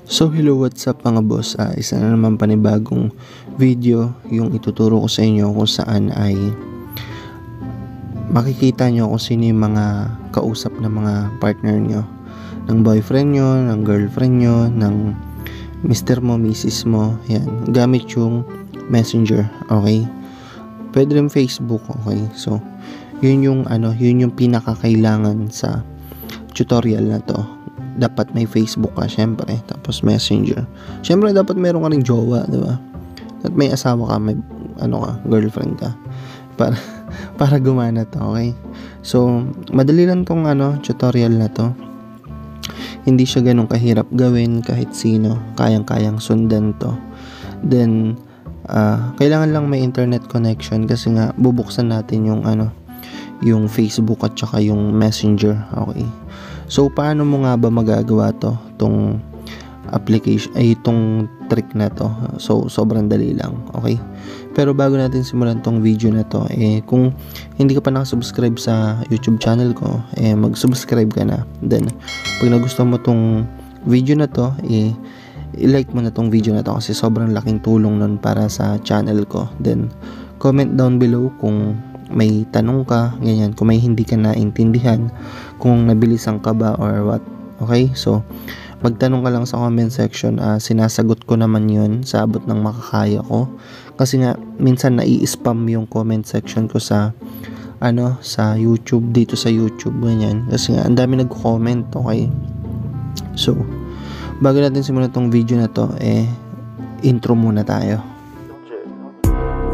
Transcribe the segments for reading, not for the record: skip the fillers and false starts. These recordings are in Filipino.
So hello, what's up mga boss, isa na naman panibagong video yung ituturo ko sa inyo kung saan ay makikita nyo kung sino yung mga kausap na mga partner nyo, ng boyfriend nyo, ng girlfriend nyo, ng mister mo, misis mo, yan, gamit yung messenger, okay? Pwede rin Facebook, okay? So yun yung pinakakailangan sa tutorial na to. Dapat may Facebook ka, syempre, tapos Messenger. Syempre, dapat meron ka ring jowa, di ba? At may asawa ka, may girlfriend ka. Para gumana to, okay? So, madali lang tong tutorial na to. Hindi siya ganun kahirap gawin, kahit sino, kayang-kayang sundan to. Then, kailangan lang may internet connection kasi nga bubuksan natin yung Facebook at saka yung Messenger, okay? So, paano mo nga ba magagawa tong application, itong trick na to? So, sobrang dali lang, okay? Pero bago natin simulan tong video na to, kung hindi ka pa nakasubscribe sa YouTube channel ko, mag-subscribe ka na. Then, pag nagustuhan mo tong video na to, i-like mo na tong video na to kasi sobrang laking tulong nun para sa channel ko. Then, comment down below kung may tanong ka, ganyan, kung may hindi ka naintindihan, kung nabilisan ka ba or what, okay? So, magtanong ka lang sa comment section, sinasagot ko naman yun sa abot ng makakaya ko, kasi nga, minsan nai-spam yung comment section ko sa YouTube, dito sa YouTube, ganyan, kasi nga, ang dami nagko-comment, okay? So, bago natin simulan tong video na to, intro muna tayo.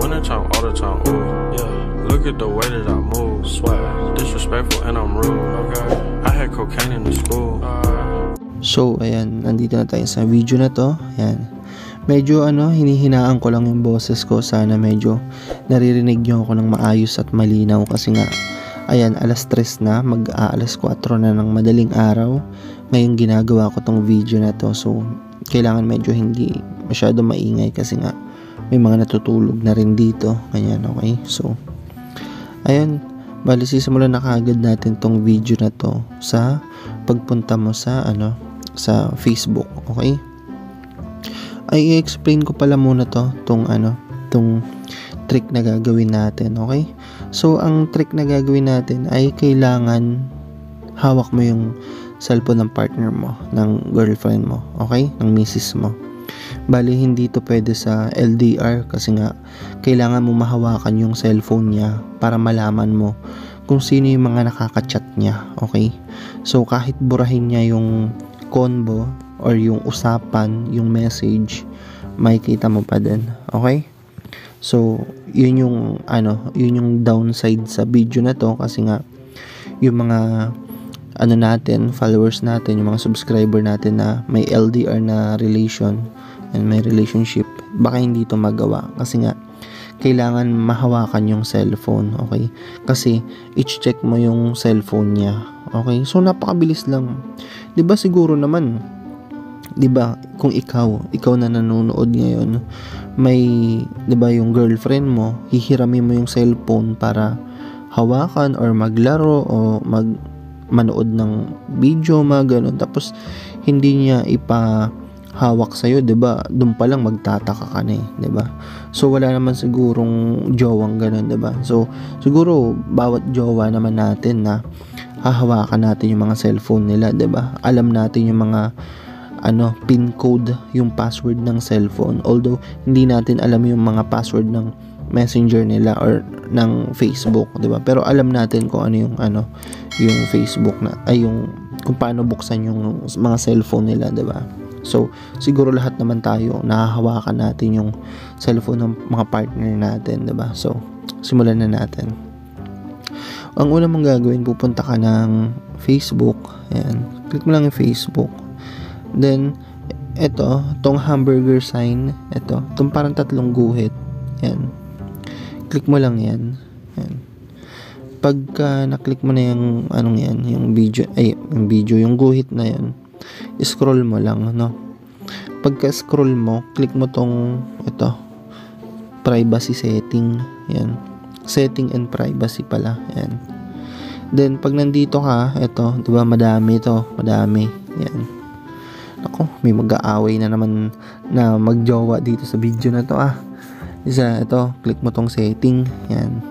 All the time, ooh, yeah. Look at the way that I move, swag, disrespectful and I'm rude, okay. I had cocaine in the school. So, ayan, nandito na tayo sa video na to. Ayan. Medyo hinihinaan ko lang yung boses ko. Sana medyo naririnig nyo ako ng maayos at malinaw kasi nga, ayan, alas 3 na, mag-aalas 4 na ng madaling araw. Ngayon ginagawa ko tong video na to. So, kailangan medyo hindi masyado maingay kasi nga may mga natutulog na rin dito. Ganyan, okay? So, ayun, bali sisimulan na kaagad natin tong video na to sa pagpunta mo sa sa Facebook, okay? Ay i-explain ko pala muna tong trick na gagawin natin, okay? So ang trick na gagawin natin ay kailangan hawak mo yung cellphone ng partner mo, ng girlfriend mo, okay? Ng misis mo. Bali hindi to pwede sa LDR kasi nga kailangan mo mahawakan yung cellphone niya para malaman mo kung sino yung mga nakaka-chat niya, okay? So kahit burahin niya yung convo or yung usapan, yung message, makikita mo pa din, okay? So yun yung yun yung downside sa video na to kasi nga yung mga natin, followers natin, yung mga subscriber natin na may LDR na relation and may relationship, baka hindi to magawa kasi nga kailangan mahawakan yung cellphone, okay? Kasi i-check mo yung cellphone niya, okay? So napakabilis lang. 'Di ba siguro naman, 'di ba, kung ikaw na nanonood ngayon, may 'di ba yung girlfriend mo, hihiramin mo yung cellphone para hawakan or maglaro o manood ng video, mga ganun. Tapos hindi niya hawak sa'yo, 'di ba? Doon pa lang magtataka ka na, 'di ba? So wala naman sigurong jowang ganun, 'di ba? So siguro bawat jowa naman natin na hahawakan natin yung mga cellphone nila, 'di ba? Alam natin yung mga pin code, yung password ng cellphone. Although hindi natin alam yung mga password ng Messenger nila or ng Facebook, 'di ba? Pero alam natin kung yung Facebook yung kung paano buksan yung mga cellphone nila, 'di ba? So, siguro lahat naman tayo nahahawakan natin yung cellphone ng mga partner natin, 'di ba? So, simulan na natin. Ang una mong gagawin, pupunta ka ng Facebook. Ayan. Click mo lang yung Facebook. Then, tong hamburger sign, tong parang tatlong guhit. Ayan. Click mo lang yan. Ayan. Pagka na-click mo na yung yung guhit na yan, scroll mo lang, pagka scroll mo, click mo tong privacy setting, yan, setting and privacy pala, yan. Then pag nandito ka, 'di ba, madami, yan. Ako, may mag-aaway na naman na magjowa dito sa video na to Isa, ito, click mo tong setting. Yan.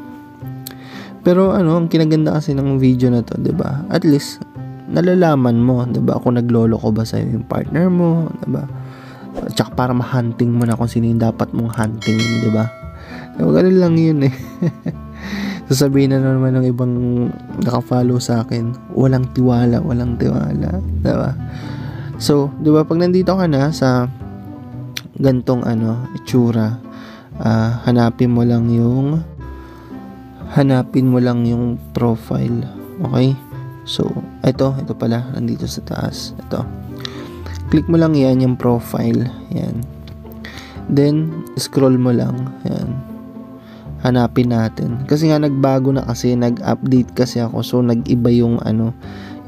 Pero ang kinaganda kasi ng video na to, 'di ba? At least nalalaman mo, 'di ba, kung naglolo ko ba sa'yo yung partner mo, 'di ba? Tsaka para ma-hunting mo na kung sino yung dapat mong hunting, 'di ba? Ganun lang yun Sasabihin na naman ng ibang naka-follow sa akin, walang tiwala, 'di ba? So, 'di ba, pag nandito ka na sa gantong itsura, hanapin mo lang yung profile. Okay? So, ito pala, nandito sa taas. Ito. Click mo lang yan, yung profile. Yan. Then, scroll mo lang. Yan. Hanapin natin. Kasi nga nagbago na kasi, nag-update kasi ako. So, nag-iba yung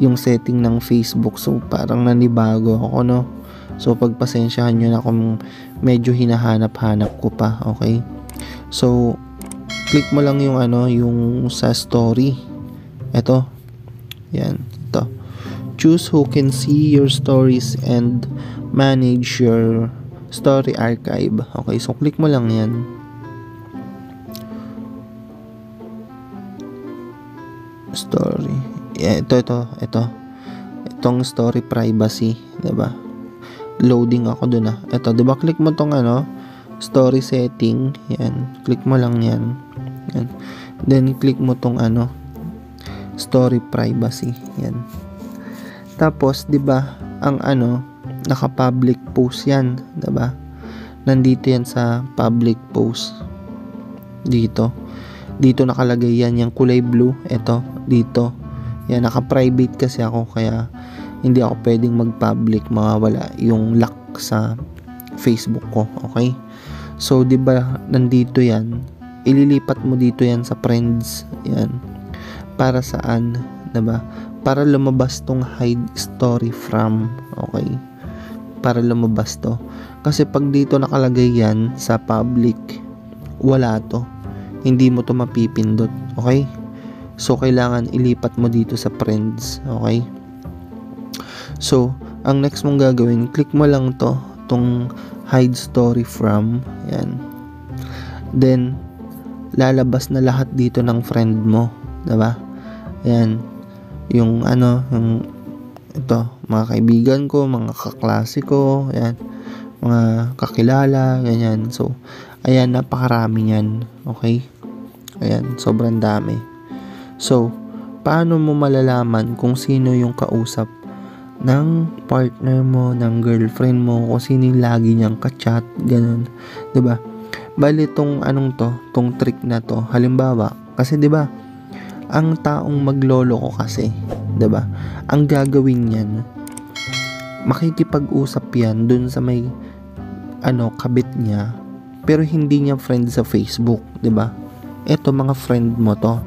yung setting ng Facebook. So, parang nanibago ako, no? So, pagpasensyahan nyo na kung medyo hinahanap-hanap ko pa. Okay? So, click mo lang yung yung sa story. Ito. Yan. Ito. Choose who can see your stories and manage your story archive. Okay, so click mo lang yan. Story. Yeah, ito. Itong story privacy, 'di ba? Loading ako dun Ito, 'di ba? Click mo tong story setting. Yan. Click mo lang yan. Yan. Then, click mo tong story privacy. Yan. Tapos, 'di ba, ang naka-public post yan, 'di ba? Nandito yan sa public post. Dito nakalagay yan, yung kulay blue. Ito, dito. Yan, naka-private kasi ako, kaya hindi ako pwedeng mag-public, mawawala yung lock sa Facebook ko. Okay? So, 'di ba, nandito yan. Ililipat mo dito yan sa friends. Yan. Para saan? 'Di ba? Para lumabas tong hide story from. Okay? Para lumabas to. Kasi pag dito nakalagay yan sa public, wala to. Hindi mo to mapipindot. Okay? So, kailangan ilipat mo dito sa friends. Okay? So, ang next mong gagawin, click mo lang tong hide story from. Yan. Then, lalabas na lahat dito ng friend mo. 'Di ba? Yan. Yung ito, mga kaibigan ko, mga kaklase ko, yan. Mga kakilala, ganyan. So, ayan, napakarami yan. Okay? Ayan, sobrang dami. So, paano mo malalaman kung sino yung kausap ng partner mo, ng girlfriend mo, kung sino yung lagi niyang ka-chat, ganun. 'Di ba? Bali tong tong trick na to, halimbawa, kasi 'di ba, ang taong maglolo ko kasi, 'di ba, ang gagawin niyan, makikipag-usap yan dun sa may kabit niya, pero hindi niya friend sa Facebook, 'di ba? Eto, mga friend mo to.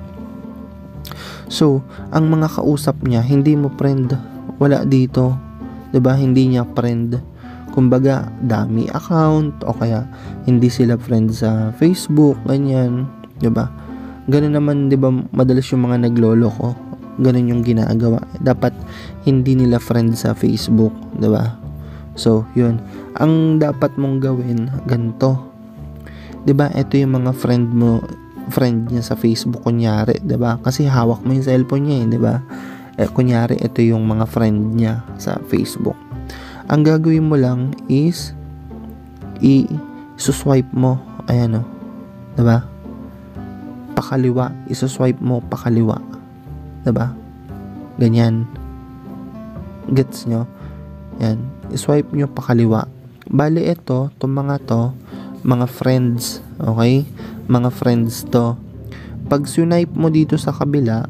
So, ang mga kausap niya, hindi mo friend, wala dito, 'di ba? Hindi niya friend. Kumbaga, dami account, o kaya hindi sila friend sa Facebook, ganyan, 'di ba? Ganun naman, 'di ba, madalas yung mga naglolo ko, ganun yung ginagawa. Dapat hindi nila friend sa Facebook, 'di ba? So, yun. Ang dapat mong gawin, ganito. 'Di ba? Ito yung mga friend niya sa Facebook, kunyari, 'di ba? Kasi hawak mo yung cellphone niya, 'di ba? Kunyari, ito yung mga friend niya sa Facebook. Ang gagawin mo lang is i-swipe mo, ayan 'di ba? Pakaliwa, i-swipe mo pakaliwa, 'di ba? Ganyan. Gets nyo? Yan, i-swipe nyo pakaliwa. Bali, ito, mga friends, okay? Mga friends to. Pag swipe mo dito sa kabila,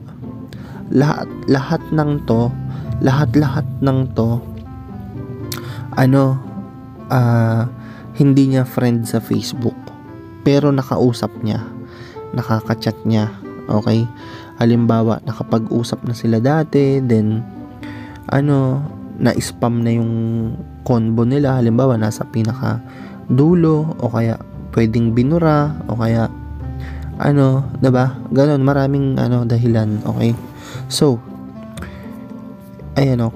lahat ng to, hindi niya friend sa Facebook, pero nakausap niya, nakaka-chat niya, okay? Halimbawa, nakapag-usap na sila dati, then na-spam na yung combo nila, halimbawa nasa pinaka dulo, o kaya pwedeng binura, o kaya 'di ba? Ganon, maraming dahilan, okay? So, ayan o,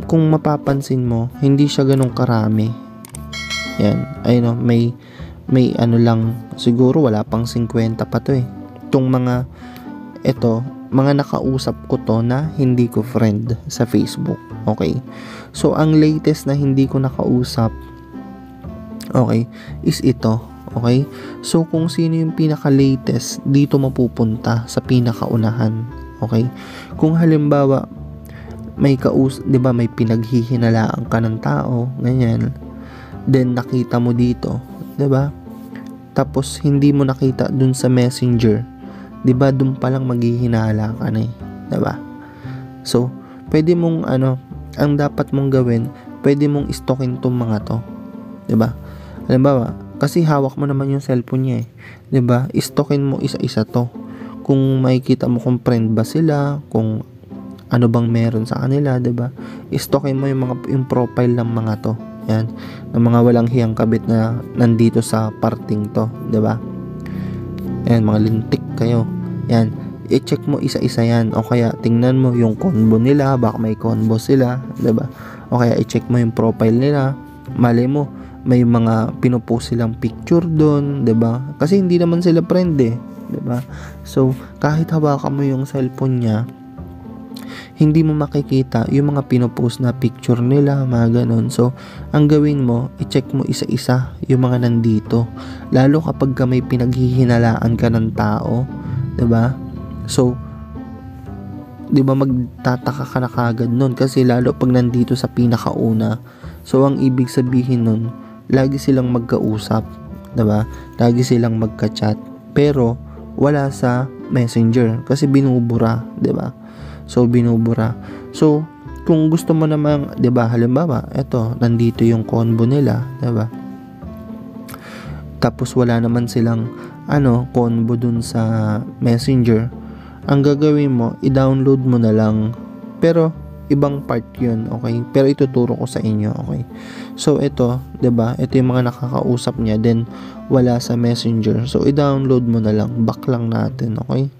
kung mapapansin mo, hindi siya ganun karami. Yan, ayan o, may ano lang, siguro wala pang 50 pa to eh. Itong mga, mga nakausap ko to na hindi ko friend sa Facebook. Okay? So, ang latest na hindi ko nakausap, okay, is ito. Okay? So, kung sino yung pinaka-latest, dito mapupunta sa pinakaunahan. Okay? Kung halimbawa, may 'di ba, may pinaghihinalaan ka ng tao, ganyan. Then nakita mo dito, 'di ba? Tapos hindi mo nakita dun sa Messenger. 'Di ba, dun pa lang maghihinala ka na eh, 'di ba? So, pwede mong ang dapat mong gawin, pwede mong stalkin tong mga to. 'Di ba? Halimbawa, kasi hawak mo naman yung cellphone niya eh. 'Di ba? Stalkin mo isa-isa to. Kung makikita mo kung friend ba sila, kung ano bang meron sa kanila, 'di ba? Stalkin mo yung profile ng mga to. Yan, ng mga walang hiyang kabit na nandito sa parting to, 'di ba? Ayan, mga lintik kayo. Yan, i-check mo isa-isa yan, o kaya tingnan mo yung combo nila, baka may combo sila, 'di ba? O kaya i-check mo yung profile nila, malay mo may mga pinopost silang picture doon, 'di ba? Kasi hindi naman sila friend eh, 'di ba? So, kahit hawakan mo yung cellphone niya, hindi mo makikita yung mga pinopost na picture nila, mga ganun. So, ang gawin mo, i-check mo isa-isa yung mga nandito. Lalo kapag may pinaghihinalaan ka ng tao, 'di ba? So, 'di ba, magtataka ka na kagad nun kasi lalo pag nandito sa pinakauna. So, ang ibig sabihin nun, lagi silang magkausap, 'di ba? Lagi silang magka-chat, pero wala sa Messenger kasi binubura, 'di ba? So, binubura. So, kung gusto mo namang, 'di ba, halimbawa, nandito yung combo nila, 'di ba? Tapos wala naman silang combo dun sa Messenger. Ang gagawin mo, i-download mo na lang. Pero ibang part 'yun, okay? Pero ituturo ko sa inyo, okay? So, 'di ba? Ito yung mga nakakausap niya, then wala sa Messenger. So, i-download mo na lang. Back lang natin, okay?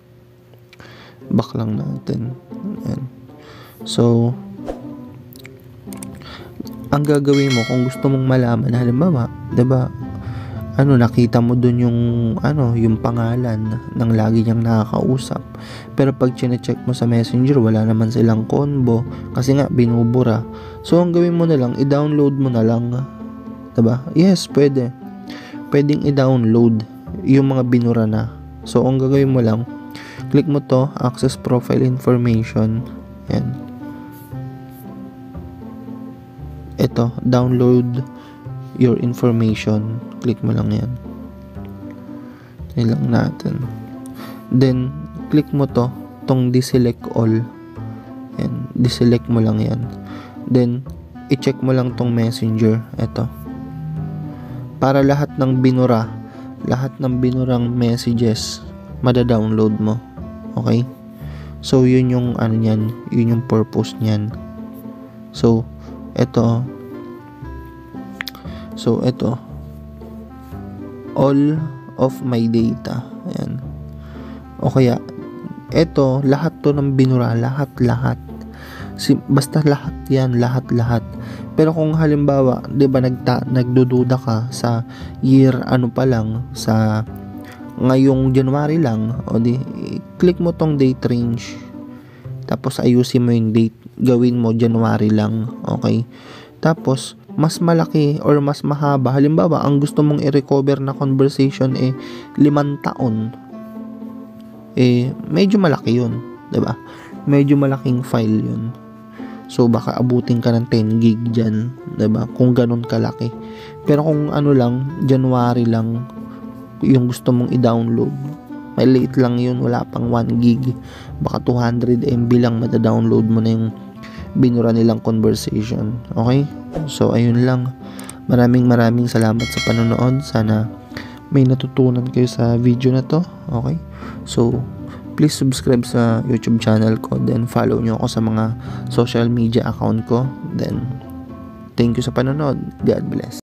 Back lang natin. Ayan. So, ang gagawin mo kung gusto mong malaman, halimbawa, 'di ba? Nakita mo dun yung pangalan ng lagi niyang nakakausap. Pero pag chine-check mo sa Messenger, wala naman silang combo kasi nga binubura. So, ang gawin mo na lang, i-download mo na lang. 'Di ba? Yes, pwede. Pwedeng i-download yung mga binura na. So, ang gagawin mo lang, click mo to, access profile information. Yan. Ito, download your information. Click mo lang yan. Yan lang natin. Then, click mo to, tong deselect all. Yan, deselect mo lang yan. Then, i-check mo lang tong Messenger. Ito. Para lahat ng binurang messages, mada-download mo. Okay? So, yun yung yun yung purpose niyan. So, ito, all of my data. Ayan. O kaya, ito, lahat to ng binura, lahat. Basta lahat yan, lahat. Pero kung halimbawa, 'di ba, nagdududa ka sa year pa lang, sa ngayong January lang, o di click mo tong date range. Tapos ayusin mo yung date, gawin mo January lang, okay? Tapos mas malaki or mas mahaba, halimbawa ang gusto mong i-recover na conversation 5 taon, medyo malaki yun, 'di ba? Medyo malaking file yun. So, baka abutin ka ng 10 gig dyan, 'di ba? Kung ganun kalaki. Pero kung lang, January lang yung gusto mong i-download, maliit lang yun, wala pang 1 gig. Baka 200 MB lang mata-download mo na yung binura nilang conversation. Okay? So, ayun lang. Maraming salamat sa panonood. Sana may natutunan kayo sa video na to. Okay? So, please subscribe sa YouTube channel ko. Then, follow nyo ako sa mga social media account ko. Then, thank you sa panonood. God bless.